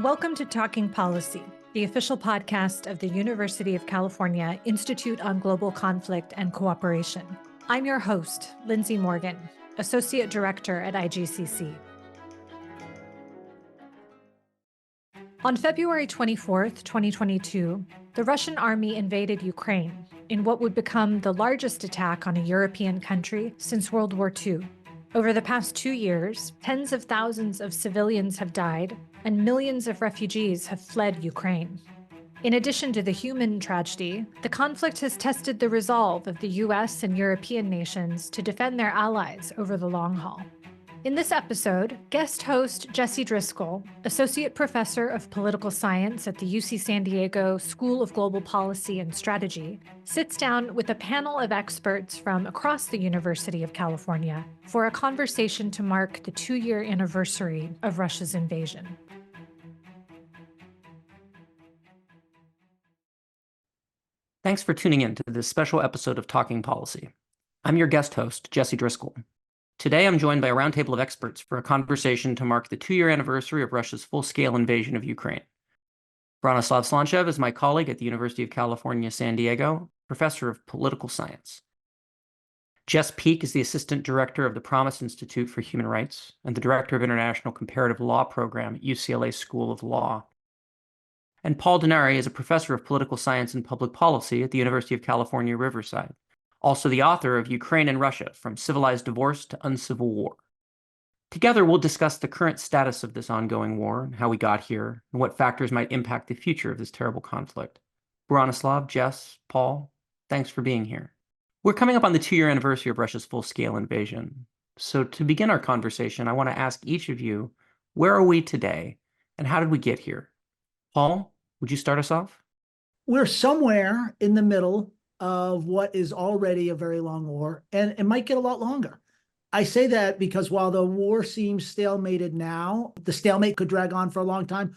Welcome to Talking Policy, the official podcast of the University of California Institute on Global Conflict and Cooperation. I'm your host, Lindsay Morgan, Associate Director at IGCC. On February 24th, 2022, the Russian army invaded Ukraine in what would become the largest attack on a European country since World War II. Over the past 2 years, tens of thousands of civilians have died, and millions of refugees have fled Ukraine. In addition to the human tragedy, the conflict has tested the resolve of the US and European nations to defend their allies over the long haul. In this episode, guest host Jesse Driscoll, Associate Professor of Political Science at the UC San Diego School of Global Policy and Strategy, sits down with a panel of experts from across the University of California for a conversation to mark the 2-year anniversary of Russia's invasion. Thanks for tuning in to this special episode of Talking Policy. I'm your guest host, Jesse Driscoll. Today, I'm joined by a roundtable of experts for a conversation to mark the 2-year anniversary of Russia's full-scale invasion of Ukraine. Branislav Slantchev is my colleague at the University of California, San Diego, professor of political science. Jess Peake is the assistant director of the Promise Institute for Human Rights and the director of International Comparative Law program at UCLA School of Law. And Paul Denari is a professor of political science and public policy at the University of California, Riverside. Also the author of Ukraine and Russia, From Civilized Divorce to Uncivil War. Together, we'll discuss the current status of this ongoing war, and how we got here, and what factors might impact the future of this terrible conflict. Branislav, Jess, Paul, thanks for being here. We're coming up on the 2-year anniversary of Russia's full-scale invasion. So to begin our conversation, I want to ask each of you, where are we today, and how did we get here? Paul, would you start us off? We're somewhere in the middle of what is already a very long war, and it might get a lot longer. I say that because while the war seems stalemated now, the stalemate could drag on for a long time.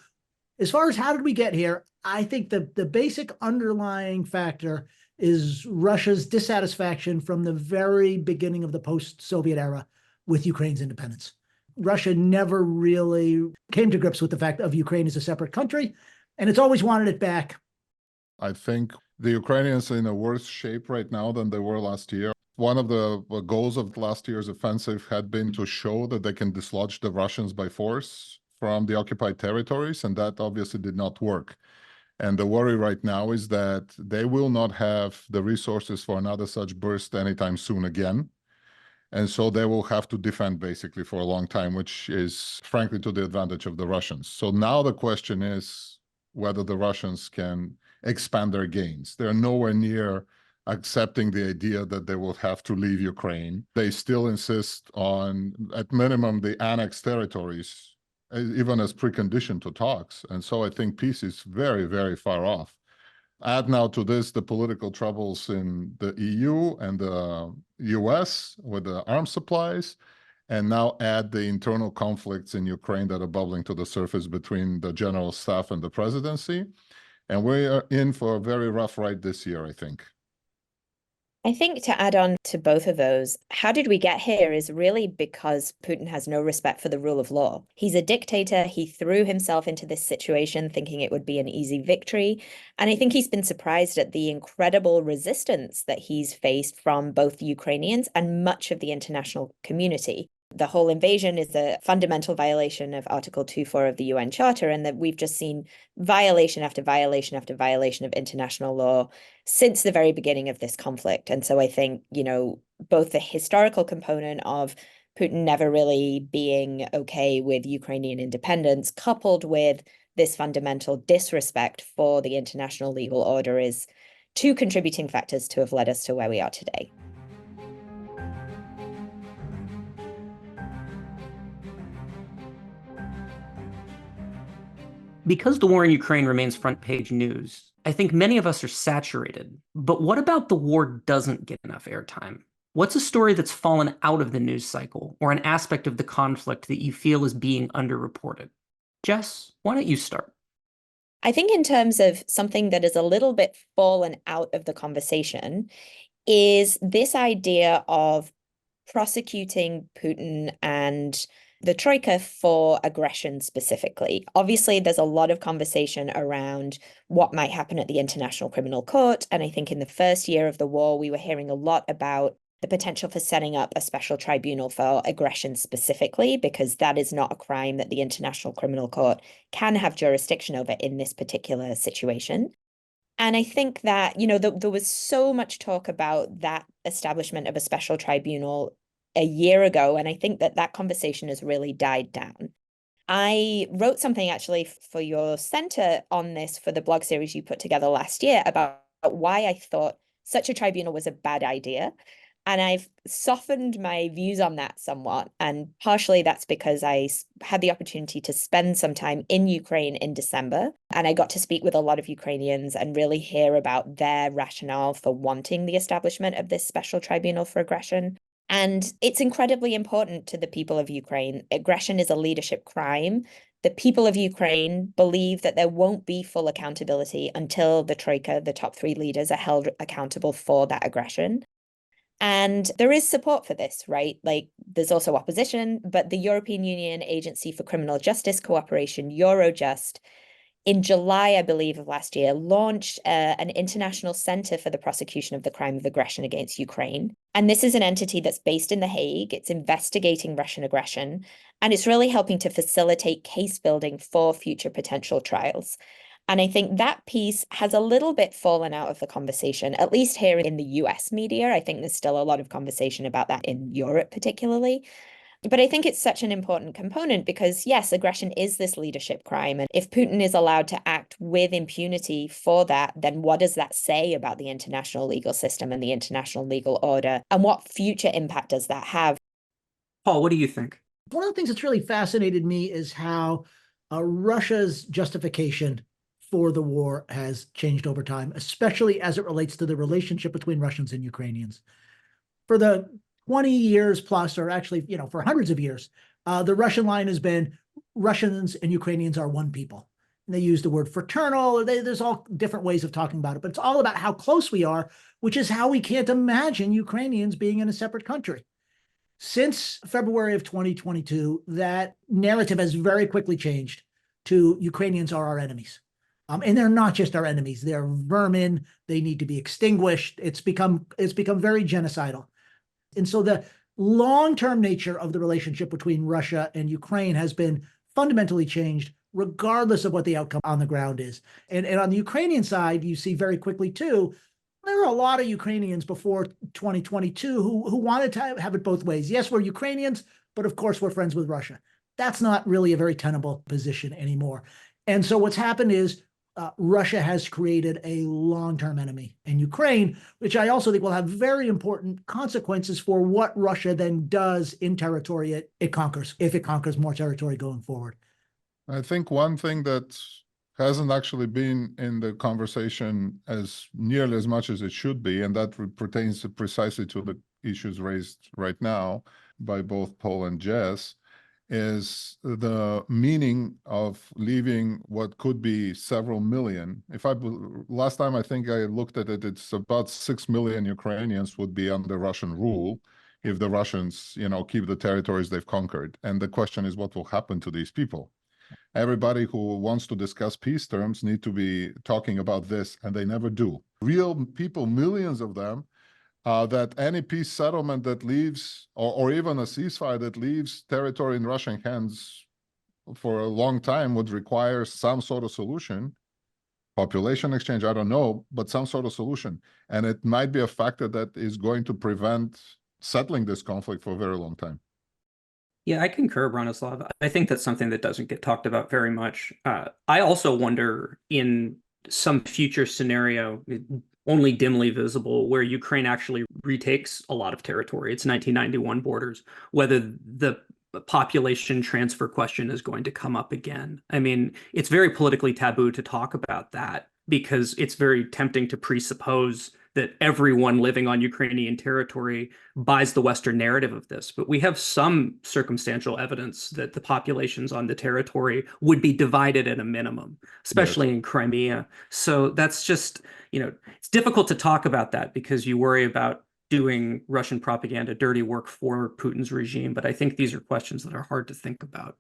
As far as how did we get here, I think the basic underlying factor is Russia's dissatisfaction from the very beginning of the post-Soviet era with Ukraine's independence. Russia never really came to grips with the fact of Ukraine as a separate country, and it's always wanted it back. I think the Ukrainians are in a worse shape right now than they were last year. One of the goals of last year's offensive had been to show that they can dislodge the Russians by force from the occupied territories, and that obviously did not work. And the worry right now is that they will not have the resources for another such burst anytime soon again. And so they will have to defend basically for a long time, which is frankly to the advantage of the Russians. So now the question is whether the Russians can expand their gains. They're nowhere near accepting the idea that they will have to leave Ukraine. They still insist on, at minimum, the annexed territories, even as precondition to talks. And so I think peace is very, very far off. Add now to this the political troubles in the EU and the US with the arms supplies, and now add the internal conflicts in Ukraine that are bubbling to the surface between the general staff and the presidency. And we are in for a very rough ride this year, I think. I think to add on to both of those, how did we get here is really because Putin has no respect for the rule of law. He's a dictator. He threw himself into this situation thinking it would be an easy victory. And I think he's been surprised at the incredible resistance that he's faced from both the Ukrainians and much of the international community. The whole invasion is a fundamental violation of Article 2.4 of the UN Charter, and that we've just seen violation after violation after violation of international law since the very beginning of this conflict. And so I think, both the historical component of Putin never really being okay with Ukrainian independence, coupled with this fundamental disrespect for the international legal order, is two contributing factors to have led us to where we are today. Because the war in Ukraine remains front-page news, I think many of us are saturated. But what about the war doesn't get enough airtime? What's a story that's fallen out of the news cycle, or an aspect of the conflict that you feel is being underreported? Jess, why don't you start? I think in terms of something that is a little bit fallen out of the conversation is this idea of prosecuting Putin and the Troika for aggression specifically. Obviously, there's a lot of conversation around what might happen at the International Criminal Court. And I think in the first year of the war, we were hearing a lot about the potential for setting up a special tribunal for aggression specifically, because that is not a crime that the International Criminal Court can have jurisdiction over in this particular situation. And I think that, there was so much talk about that establishment of a special tribunal a year ago, and I think that conversation has really died down. I wrote something actually for your center on this for the blog series you put together last year about why I thought such a tribunal was a bad idea. And I've softened my views on that somewhat. And partially that's because I had the opportunity to spend some time in Ukraine in December. And I got to speak with a lot of Ukrainians and really hear about their rationale for wanting the establishment of this special tribunal for aggression. And it's incredibly important to the people of Ukraine. Aggression is a leadership crime. The people of Ukraine believe that there won't be full accountability until the Troika, the top three leaders, are held accountable for that aggression. And there is support for this, right? Like, there's also opposition, but the European Union Agency for Criminal Justice Cooperation, Eurojust, in July, I believe, of last year, launched an international center for the prosecution of the crime of aggression against Ukraine. And this is an entity that's based in The Hague. It's investigating Russian aggression, and it's really helping to facilitate case building for future potential trials. And I think that piece has a little bit fallen out of the conversation, at least here in the US media. I think there's still a lot of conversation about that in Europe, particularly. But I think it's such an important component because, yes, aggression is this leadership crime. And if Putin is allowed to act with impunity for that, then what does that say about the international legal system and the international legal order? And what future impact does that have? Paul, what do you think? One of the things that's really fascinated me is how Russia's justification for the war has changed over time, especially as it relates to the relationship between Russians and Ukrainians. For the 20 years plus, or actually, for hundreds of years, the Russian line has been Russians and Ukrainians are one people. And they use the word fraternal. There's all different ways of talking about it, but it's all about how close we are, which is how we can't imagine Ukrainians being in a separate country. Since February of 2022, that narrative has very quickly changed to Ukrainians are our enemies. And they're not just our enemies. They're vermin. They need to be extinguished. It's become very genocidal. And so the long-term nature of the relationship between Russia and Ukraine has been fundamentally changed, regardless of what the outcome on the ground is. And on the Ukrainian side, you see very quickly, too, there are a lot of Ukrainians before 2022 who wanted to have it both ways. Yes, we're Ukrainians, but of course, we're friends with Russia. That's not really a very tenable position anymore. And so what's happened is Russia has created a long-term enemy in Ukraine, which I also think will have very important consequences for what Russia then does in territory it conquers, if it conquers more territory going forward. I think one thing that hasn't actually been in the conversation as nearly as much as it should be, and that pertains precisely to the issues raised right now by both Paul and Jess, is the meaning of leaving what could be several million. Last time I think I looked at it, it's about 6 million Ukrainians would be under Russian rule if the Russians, keep the territories they've conquered. And the question is, what will happen to these people? Everybody who wants to discuss peace terms need to be talking about this, and they never do. Real people, millions of them, that any peace settlement that leaves, or even a ceasefire that leaves territory in Russian hands for a long time would require some sort of solution. Population exchange, I don't know, but some sort of solution. And it might be a factor that is going to prevent settling this conflict for a very long time. Yeah, I concur, Branislav. I think that's something that doesn't get talked about very much. I also wonder, in some future scenario, only dimly visible, where Ukraine actually retakes a lot of territory, its 1991 borders, whether the population transfer question is going to come up again. I mean, it's very politically taboo to talk about that because it's very tempting to presuppose that everyone living on Ukrainian territory buys the Western narrative of this. But we have some circumstantial evidence that the populations on the territory would be divided at a minimum, especially in Crimea. So that's just, it's difficult to talk about that because you worry about doing Russian propaganda, dirty work for Putin's regime. But I think these are questions that are hard to think about.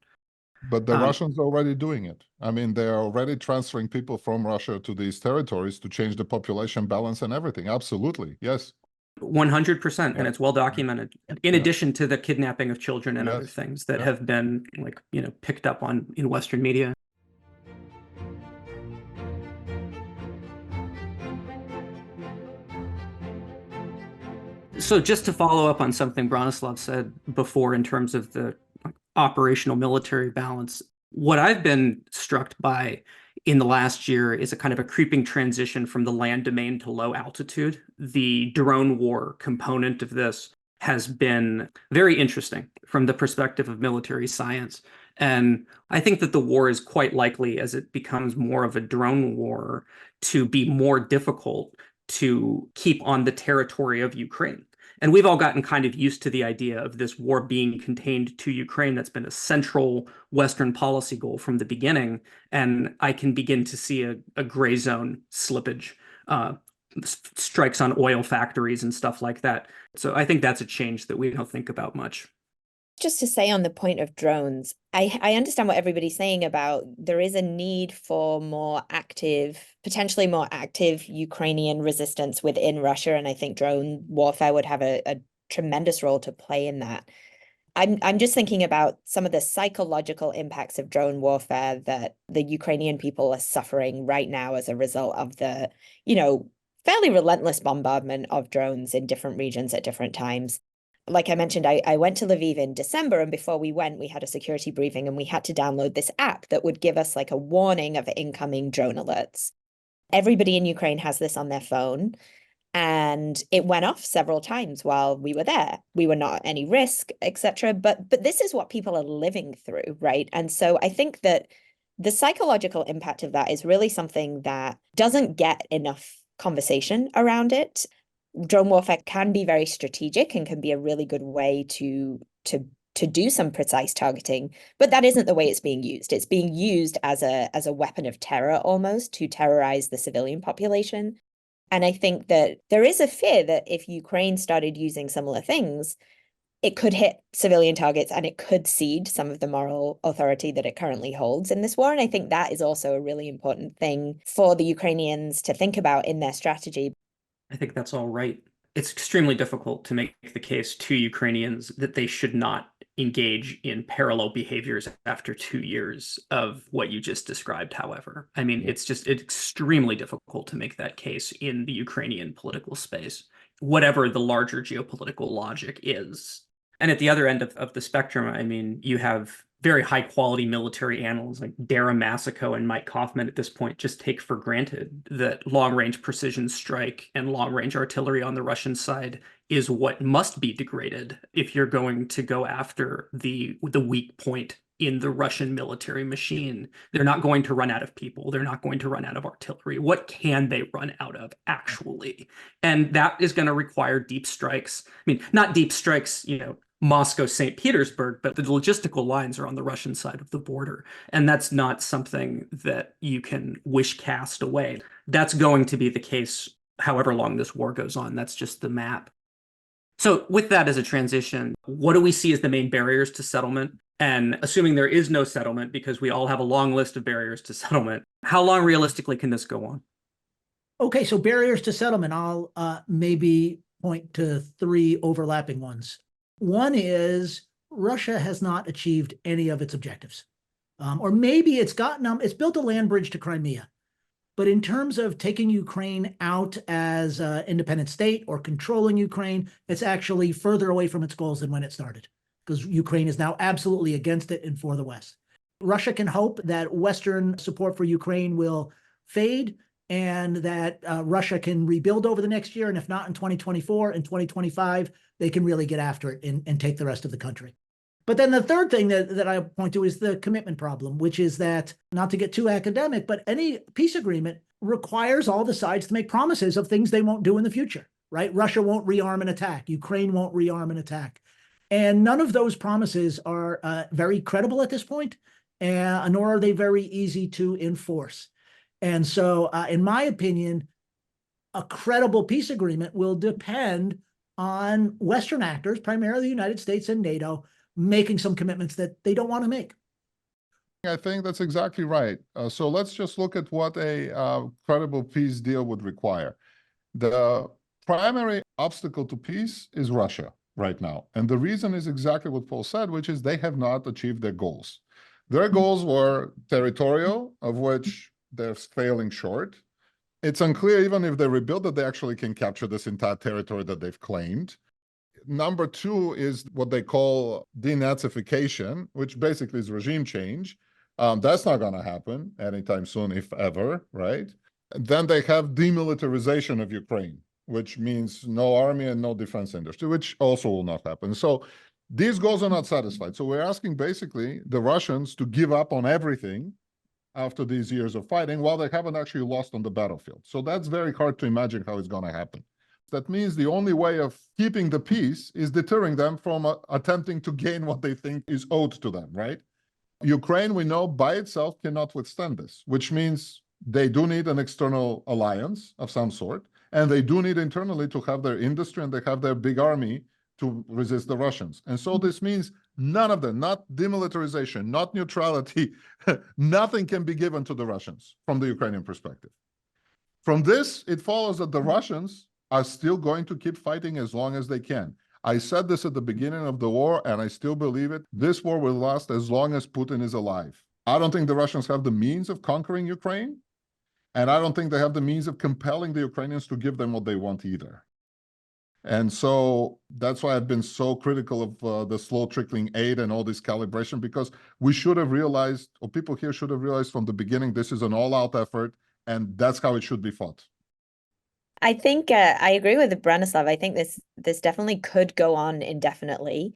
But the Russians are already doing it. I mean, they are already transferring people from Russia to these territories to change the population balance and everything. Absolutely. Yes. 100%. And it's well documented, in Yeah. addition to the kidnapping of children and other Yes. things that Yeah. have been picked up on in Western media. So just to follow up on something Branislav said before in terms of the operational military balance, what I've been struck by in the last year is a kind of a creeping transition from the land domain to low altitude. The drone war component of this has been very interesting from the perspective of military science. And I think that the war is quite likely, as it becomes more of a drone war, to be more difficult to keep on the territory of Ukraine. And we've all gotten kind of used to the idea of this war being contained to Ukraine. That's been a central Western policy goal from the beginning. And I can begin to see a gray zone slippage, strikes on oil factories and stuff like that. So I think that's a change that we don't think about much. Just to say on the point of drones, I understand what everybody's saying about there is a need for potentially more active Ukrainian resistance within Russia. And I think drone warfare would have a tremendous role to play in that. I'm just thinking about some of the psychological impacts of drone warfare that the Ukrainian people are suffering right now as a result of the, fairly relentless bombardment of drones in different regions at different times. Like I mentioned, I went to Lviv in December, and before we went, we had a security briefing and we had to download this app that would give us like a warning of incoming drone alerts. Everybody in Ukraine has this on their phone, and it went off several times while we were there. We were not at any risk, etc. But this is what people are living through, right? And so I think that the psychological impact of that is really something that doesn't get enough conversation around it. Drone warfare can be very strategic and can be a really good way to do some precise targeting, but that isn't the way it's being used. It's being used as a weapon of terror almost to terrorize the civilian population. And I think that there is a fear that if Ukraine started using similar things, it could hit civilian targets and it could cede some of the moral authority that it currently holds in this war. And I think that is also a really important thing for the Ukrainians to think about in their strategy. I think that's all right. It's extremely difficult to make the case to Ukrainians that they should not engage in parallel behaviors after 2 years of what you just described, however. I mean, it's extremely difficult to make that case in the Ukrainian political space, whatever the larger geopolitical logic is. And at the other end of the spectrum, I mean, you have very high quality military analysts like Dara Masako and Mike Kaufman at this point just take for granted that long range precision strike and long range artillery on the Russian side is what must be degraded if you're going to go after the weak point in the Russian military machine. They're not going to run out of people. They're not going to run out of artillery. What can they run out of actually? And that is going to require deep strikes. I mean, not deep strikes, Moscow, St. Petersburg, but the logistical lines are on the Russian side of the border. And that's not something that you can wish cast away. That's going to be the case however long this war goes on. That's just the map. So with that as a transition, what do we see as the main barriers to settlement? And assuming there is no settlement, because we all have a long list of barriers to settlement, how long realistically can this go on? Okay, so barriers to settlement, I'll maybe point to 3 overlapping ones. One is Russia has not achieved any of its objectives. Or maybe it's built a land bridge to Crimea. But in terms of taking Ukraine out as an independent state or controlling Ukraine, it's actually further away from its goals than when it started, because Ukraine is now absolutely against it and for the West. Russia can hope that Western support for Ukraine will fade and that Russia can rebuild over the next year. And if not in 2024, in 2025, they can really get after it and take the rest of the country. But then the third thing that I point to is the commitment problem, which is that, not to get too academic, but any peace agreement requires all the sides to make promises of things they won't do in the future, right? Russia won't rearm and attack. Ukraine won't rearm and attack. And none of those promises are very credible at this point, nor are they very easy to enforce. And so, in my opinion, a credible peace agreement will depend on Western actors, primarily the United States and NATO, making some commitments that they don't want to make. I think that's exactly right. So let's just look at what a credible peace deal would require. The primary obstacle to peace is Russia right now. And the reason is exactly what Paul said, which is they have not achieved their goals. Their goals were territorial, of which they're failing short. It's unclear even if they rebuild that they actually can capture this entire territory that they've claimed. Number two is what they call denazification, which basically is regime change. That's not going to happen anytime soon, if ever, right? Then they have demilitarization of Ukraine, which means no army and no defense industry, which also will not happen. So these goals are not satisfied. So we're asking basically the Russians to give up on everything after these years of fighting while they haven't actually lost on the battlefield. So that's very hard to imagine how it's going to happen. That means the only way of keeping the peace is deterring them from attempting to gain what they think is owed to them, right? Ukraine, we know, by itself cannot withstand this, which means they do need an external alliance of some sort, and they do need internally to have their industry and they have their big army to resist the Russians. And so this means none of them, not demilitarization, not neutrality, nothing can be given to the Russians from the Ukrainian perspective. From this, it follows that the Russians are still going to keep fighting as long as they can. I said this at the beginning of the war, and I still believe it. This war will last as long as Putin is alive. I don't think the Russians have the means of conquering Ukraine, and I don't think they have the means of compelling the Ukrainians to give them what they want either. And so that's why I've been so critical of the slow trickling aid and all this calibration, because we should have realized, or people here should have realized from the beginning, this is an all-out effort, and that's how it should be fought. I think I agree with Branislav. I think this definitely could go on indefinitely.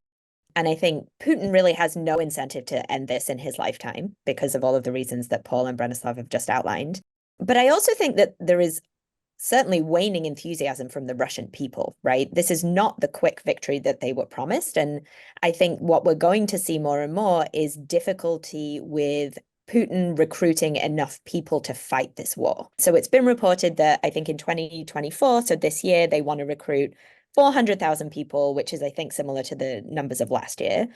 And I think Putin really has no incentive to end this in his lifetime because of all of the reasons that Paul and Branislav have just outlined. But I also think that there is certainly waning enthusiasm from the Russian people, right? This is not the quick victory that they were promised. And I think what we're going to see more and more is difficulty with Putin recruiting enough people to fight this war. So it's been reported that I think in 2024, so this year, they want to recruit 400,000 people, which is, I think, similar to the numbers of last year.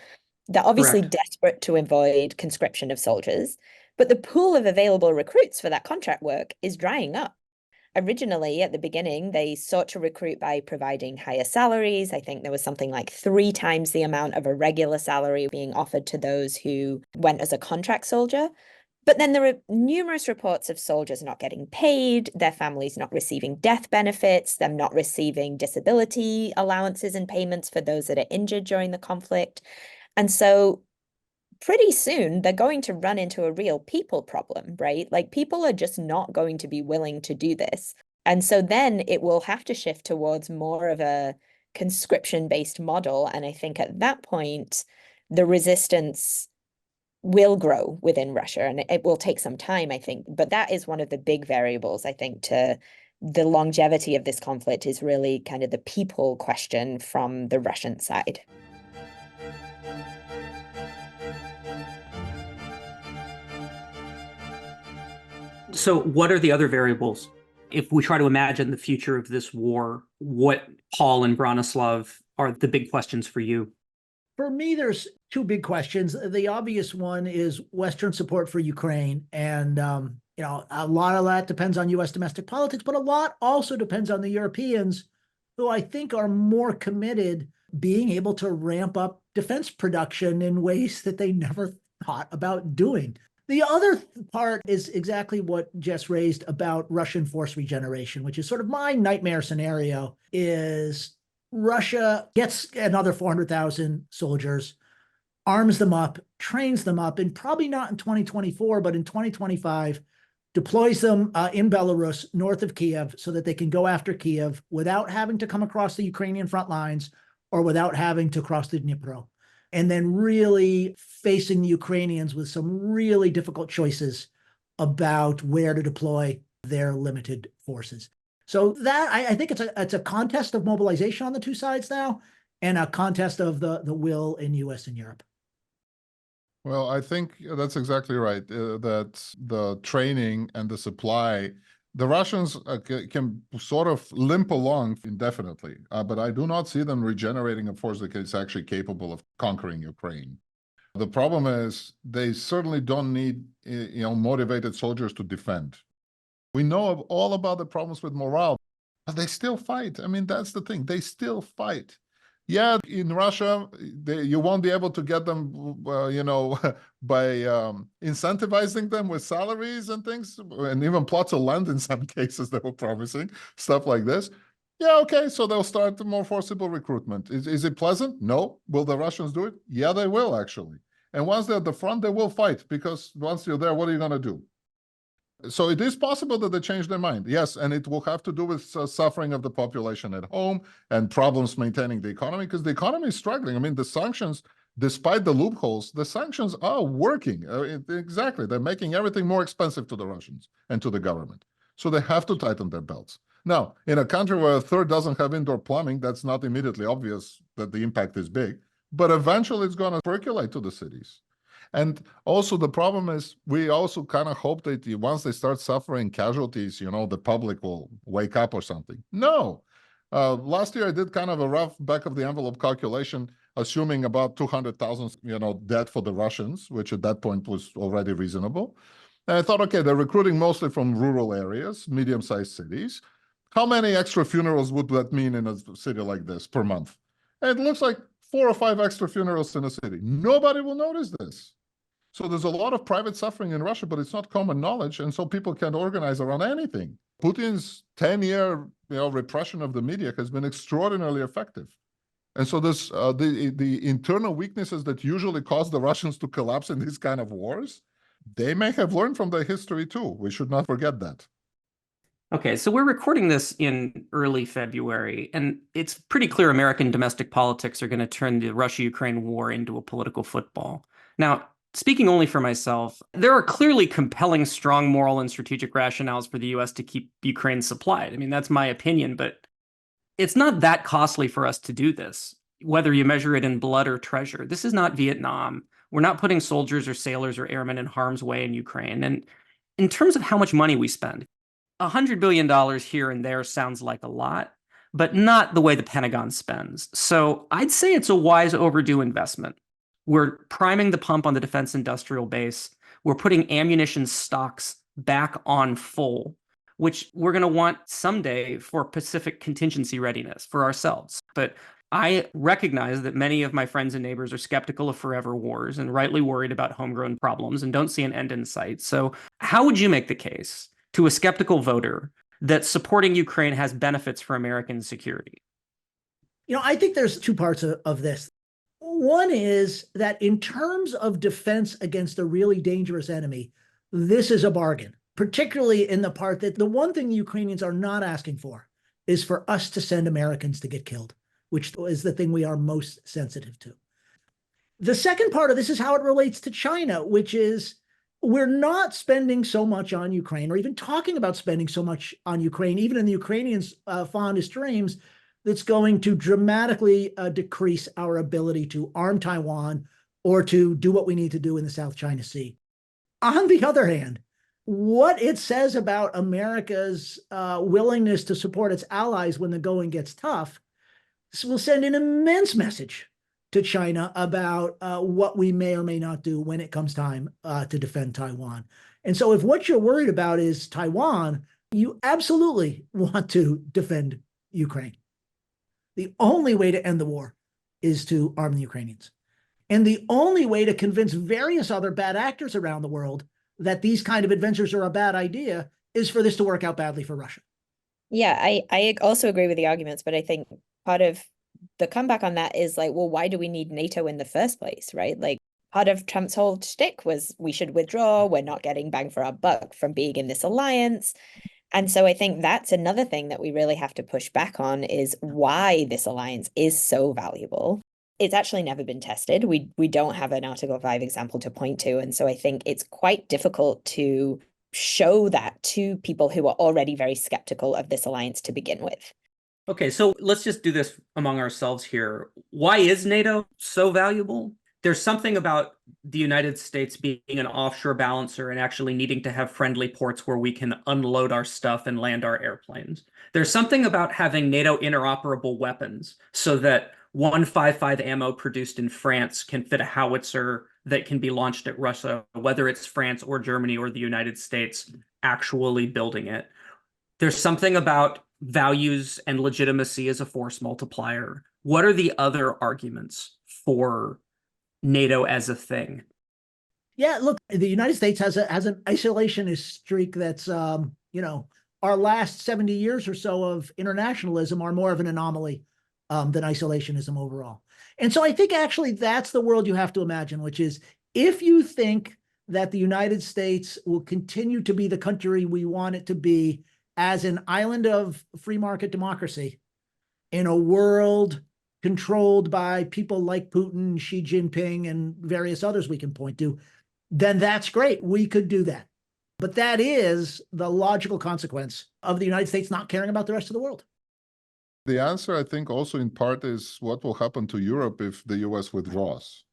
They're obviously desperate to avoid conscription of soldiers, but the pool of available recruits for that contract work is drying up. Originally, at the beginning, they sought to recruit by providing higher salaries. I think there was something like 3 times the amount of a regular salary being offered to those who went as a contract soldier. But then there are numerous reports of soldiers not getting paid, their families not receiving death benefits, them not receiving disability allowances and payments for those that are injured during the conflict. And so pretty soon they're going to run into a real people problem, right? Like people are just not going to be willing to do this. And so then it will have to shift towards more of a conscription-based model. And I think at that point, the resistance will grow within Russia, and it will take some time, I think. But that is one of the big variables, I think, to the longevity of this conflict is really kind of the people question from the Russian side. So what are the other variables? If we try to imagine the future of this war, what, Paul and Branislav, are the big questions for you? For me, there's 2 big questions. The obvious one is Western support for Ukraine. And, a lot of that depends on U.S. domestic politics, but a lot also depends on the Europeans, who I think are more committed being able to ramp up defense production in ways that they never thought about doing. The other part is exactly what Jess raised about Russian force regeneration, which is sort of my nightmare scenario, is Russia gets another 400,000 soldiers, arms them up, trains them up, and probably not in 2024, but in 2025, deploys them in Belarus, north of Kiev, so that they can go after Kiev without having to come across the Ukrainian front lines or without having to cross the Dnipro. And then really facing the Ukrainians with some really difficult choices about where to deploy their limited forces. So that I think it's a contest of mobilization on the 2 sides now, and a contest of the will in US and Europe. Well, I think that's exactly right, that the training and the supply The Russians can sort of limp along indefinitely, but I do not see them regenerating a force that is actually capable of conquering Ukraine. The problem is they certainly don't need, motivated soldiers to defend. We know all about the problems with morale, but they still fight. I mean, that's the thing. They still fight. Yeah, in Russia, you won't be able to get them, by incentivizing them with salaries and things, and even plots of land in some cases they were promising, stuff like this. Yeah, okay, so they'll start more forcible recruitment. Is it pleasant? No. Will the Russians do it? Yeah, they will, actually. And once they're at the front, they will fight, because once you're there, what are you going to do? So it is possible that they change their mind. Yes, and it will have to do with suffering of the population at home and problems maintaining the economy, because the economy is struggling. I mean, the sanctions, despite the loopholes, the sanctions are working. Exactly. They're making everything more expensive to the Russians and to the government. So they have to tighten their belts. Now, in a country where a third doesn't have indoor plumbing, that's not immediately obvious that the impact is big, but eventually it's going to percolate to the cities. And also the problem is we also kind of hope that once they start suffering casualties, the public will wake up or something. No. Last year I did kind of a rough back of the envelope calculation, assuming about 200,000, dead for the Russians, which at that point was already reasonable. And I thought, okay, they're recruiting mostly from rural areas, medium-sized cities. How many extra funerals would that mean in a city like this per month? And it looks like 4 or 5 extra funerals in a city. Nobody will notice this. So there's a lot of private suffering in Russia, but it's not common knowledge, and so people can't organize around anything. Putin's 10-year repression of the media has been extraordinarily effective. And so this the internal weaknesses that usually cause the Russians to collapse in these kind of wars, they may have learned from their history too. We should not forget that. Okay, so we're recording this in early February, and it's pretty clear American domestic politics are going to turn the Russia-Ukraine war into a political football. Now, speaking only for myself, there are clearly compelling, strong moral and strategic rationales for the U.S. to keep Ukraine supplied. I mean, that's my opinion, but it's not that costly for us to do this, whether you measure it in blood or treasure. This is not Vietnam. We're not putting soldiers or sailors or airmen in harm's way in Ukraine. And in terms of how much money we spend, $100 billion here and there sounds like a lot, but not the way the Pentagon spends. So I'd say it's a wise overdue investment. We're priming the pump on the defense industrial base. We're putting ammunition stocks back on full, which we're going to want someday for Pacific contingency readiness for ourselves. But I recognize that many of my friends and neighbors are skeptical of forever wars and rightly worried about homegrown problems and don't see an end in sight. So how would you make the case to a skeptical voter that supporting Ukraine has benefits for American security? I think there's 2 parts of this. One is that in terms of defense against a really dangerous enemy, this is a bargain, particularly in the part that the one thing the Ukrainians are not asking for is for us to send Americans to get killed, which is the thing we are most sensitive to. The second part of this is how it relates to China, which is we're not spending so much on Ukraine or even talking about spending so much on Ukraine, even in the Ukrainians' fondest dreams, that's going to dramatically decrease our ability to arm Taiwan or to do what we need to do in the South China Sea. On the other hand, what it says about America's willingness to support its allies when the going gets tough will send an immense message to China about what we may or may not do when it comes time to defend Taiwan. And so if what you're worried about is Taiwan, you absolutely want to defend Ukraine. The only way to end the war is to arm the Ukrainians. And the only way to convince various other bad actors around the world that these kind of adventures are a bad idea is for this to work out badly for Russia. Yeah, I also agree with the arguments, but I think part of the comeback on that is like, well, why do we need NATO in the first place, right? Like part of Trump's whole shtick was we should withdraw. We're not getting bang for our buck from being in this alliance. And so I think that's another thing that we really have to push back on is why this alliance is so valuable. It's actually never been tested. We don't have an Article 5 example to point to. And so I think it's quite difficult to show that to people who are already very skeptical of this alliance to begin with. Okay, so let's just do this among ourselves here. Why is NATO so valuable? there's something about the United States being an offshore balancer and actually needing to have friendly ports where we can unload our stuff and land our airplanes. There's something about having NATO interoperable weapons so that 155 ammo produced in France can fit a howitzer that can be launched at Russia, whether it's France or Germany or the United States actually building it. There's something about values and legitimacy as a force multiplier. What are the other arguments for NATO as a thing? Yeah, look, the United States has an isolationist streak that's our last 70 years or so of internationalism are more of an anomaly than isolationism overall. And so I think actually that's the world you have to imagine, which is if you think that the United States will continue to be the country we want it to be as an island of free market democracy in a world controlled by people like Putin, Xi Jinping, and various others we can point to, then that's great. We could do that. But that is the logical consequence of the United States not caring about the rest of the world. The answer, I think, also in part is what will happen to Europe if the US withdraws.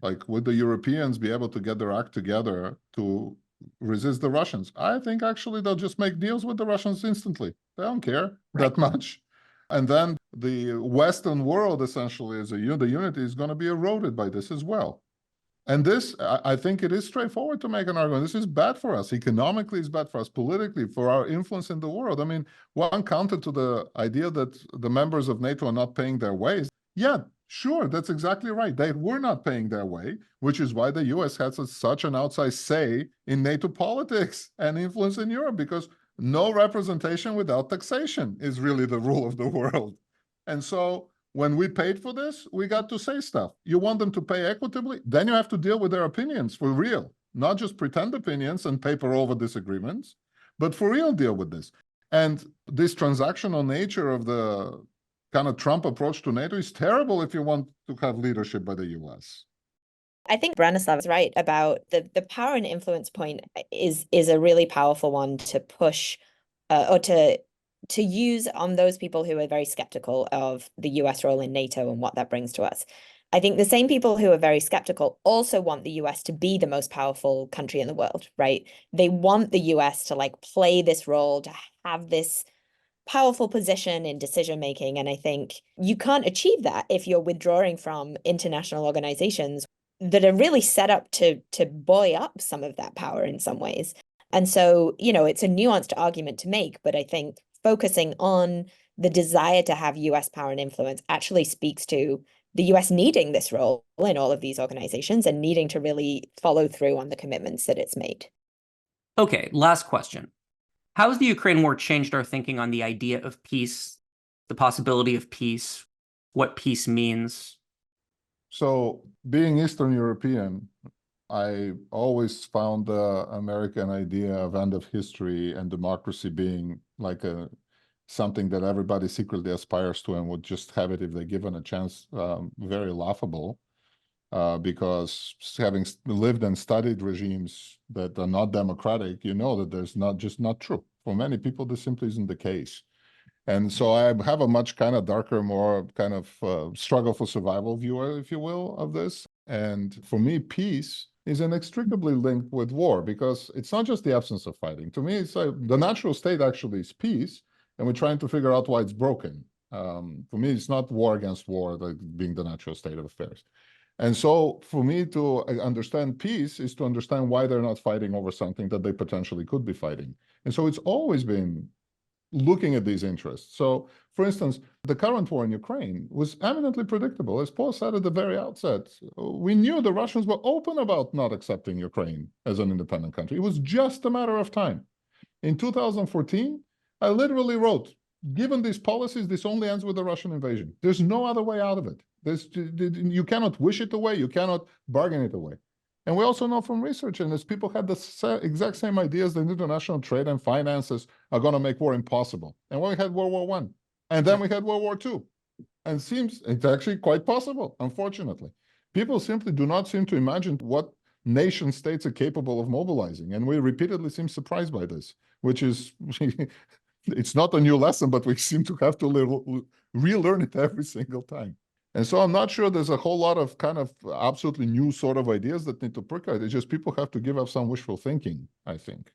Like, would the Europeans be able to get their act together to resist the Russians? I think actually they'll just make deals with the Russians instantly. They don't care that much. And then the Western world, essentially, as the unity is going to be eroded by this as well. And this, I think it is straightforward to make an argument. This is bad for us. Economically, it's bad for us. Politically, for our influence in the world. I mean, one counter to the idea that the members of NATO are not paying their ways. Yeah, sure, that's exactly right. They were not paying their way, which is why the US has such an outsized say in NATO politics and influence in Europe, because no representation without taxation is really the rule of the world. And so when we paid for this, we got to say stuff. You want them to pay equitably? Then you have to deal with their opinions for real, not just pretend opinions and paper over disagreements, but for real deal with this. And this transactional nature of the kind of Trump approach to NATO is terrible if you want to have leadership by the US. I think Branislav is right about the power and influence point is a really powerful one to push or to use on those people who are very skeptical of the US role in NATO and what that brings to us. I think the same people who are very skeptical also want the US to be the most powerful country in the world, right? They want the US to like play this role, to have this powerful position in decision making. And I think you can't achieve that if you're withdrawing from international organizations that are really set up to buoy up some of that power in some ways. And so, it's a nuanced argument to make, but I think focusing on the desire to have US power and influence actually speaks to the US needing this role in all of these organizations and needing to really follow through on the commitments that it's made. Okay, last question. How has the Ukraine war changed our thinking on the idea of peace, the possibility of peace, what peace means? So being Eastern European, I always found the American idea of end of history and democracy being like something that everybody secretly aspires to and would just have it if they're given a chance, very laughable, because having lived and studied regimes that are not democratic, you know that there's not true. For many people, this simply isn't the case. And so I have a much kind of darker, more kind of struggle for survival view, if you will, of this. And for me, peace is inextricably linked with war, because it's not just the absence of fighting. To me, it's like the natural state actually is peace, and we're trying to figure out why it's broken. For me, it's not war against war, like being the natural state of affairs. And so for me to understand peace is to understand why they're not fighting over something that they potentially could be fighting. And so it's always been looking at these interests. So, for instance, the current war in Ukraine was eminently predictable. As Paul said at the very outset, we knew the Russians were open about not accepting Ukraine as an independent country. It was just a matter of time. In 2014, I literally wrote, given these policies, this only ends with a Russian invasion. There's no other way out of it. You cannot wish it away. You cannot bargain it away. And we also know from research, and as people had the exact same ideas that international trade and finances are going to make war impossible. And when we had World War I, and then we had World War II. And it's actually quite possible, unfortunately. People simply do not seem to imagine what nation states are capable of mobilizing. And we repeatedly seem surprised by this, which is, it's not a new lesson, but we seem to have to relearn it every single time. And so I'm not sure there's a whole lot of kind of absolutely new sort of ideas that need to percolate. It's just people have to give up some wishful thinking, I think.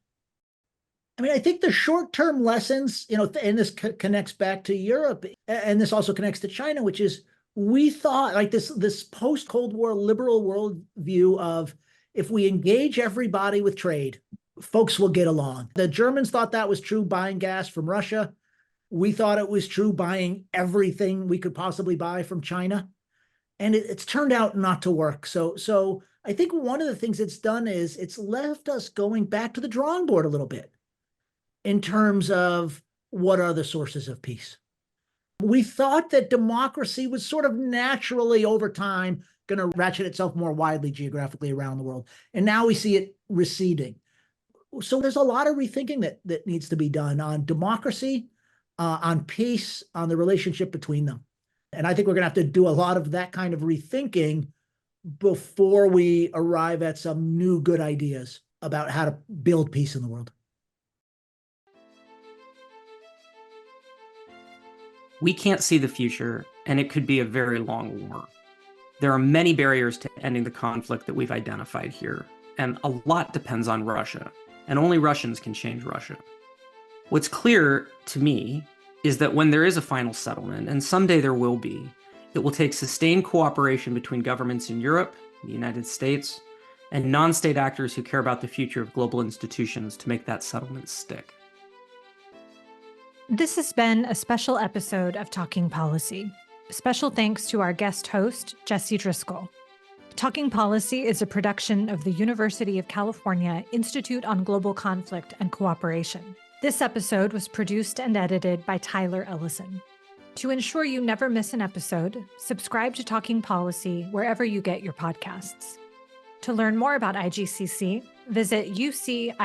I mean, I think the short-term lessons, and this connects back to Europe, and this also connects to China, which is we thought like this post-Cold War liberal worldview of if we engage everybody with trade, folks will get along. The Germans thought that was true buying gas from Russia. We thought it was true buying everything we could possibly buy from China. And it's turned out not to work. So I think one of the things it's done is it's left us going back to the drawing board a little bit in terms of what are the sources of peace. We thought that democracy was sort of naturally over time going to ratchet itself more widely geographically around the world. And now we see it receding. So there's a lot of rethinking that needs to be done on democracy, on peace, on the relationship between them. And I think we're going to have to do a lot of that kind of rethinking before we arrive at some new good ideas about how to build peace in the world. We can't see the future, and it could be a very long war. There are many barriers to ending the conflict that we've identified here, and a lot depends on Russia, and only Russians can change Russia. What's clear to me is that when there is a final settlement, and someday there will be, it will take sustained cooperation between governments in Europe, the United States, and non-state actors who care about the future of global institutions to make that settlement stick. This has been a special episode of Talking Policy. Special thanks to our guest host, Jesse Driscoll. Talking Policy is a production of the University of California Institute on Global Conflict and Cooperation. This episode was produced and edited by Tyler Ellison. To ensure you never miss an episode, subscribe to Talking Policy wherever you get your podcasts. To learn more about IGCC, visit ucigcc.org.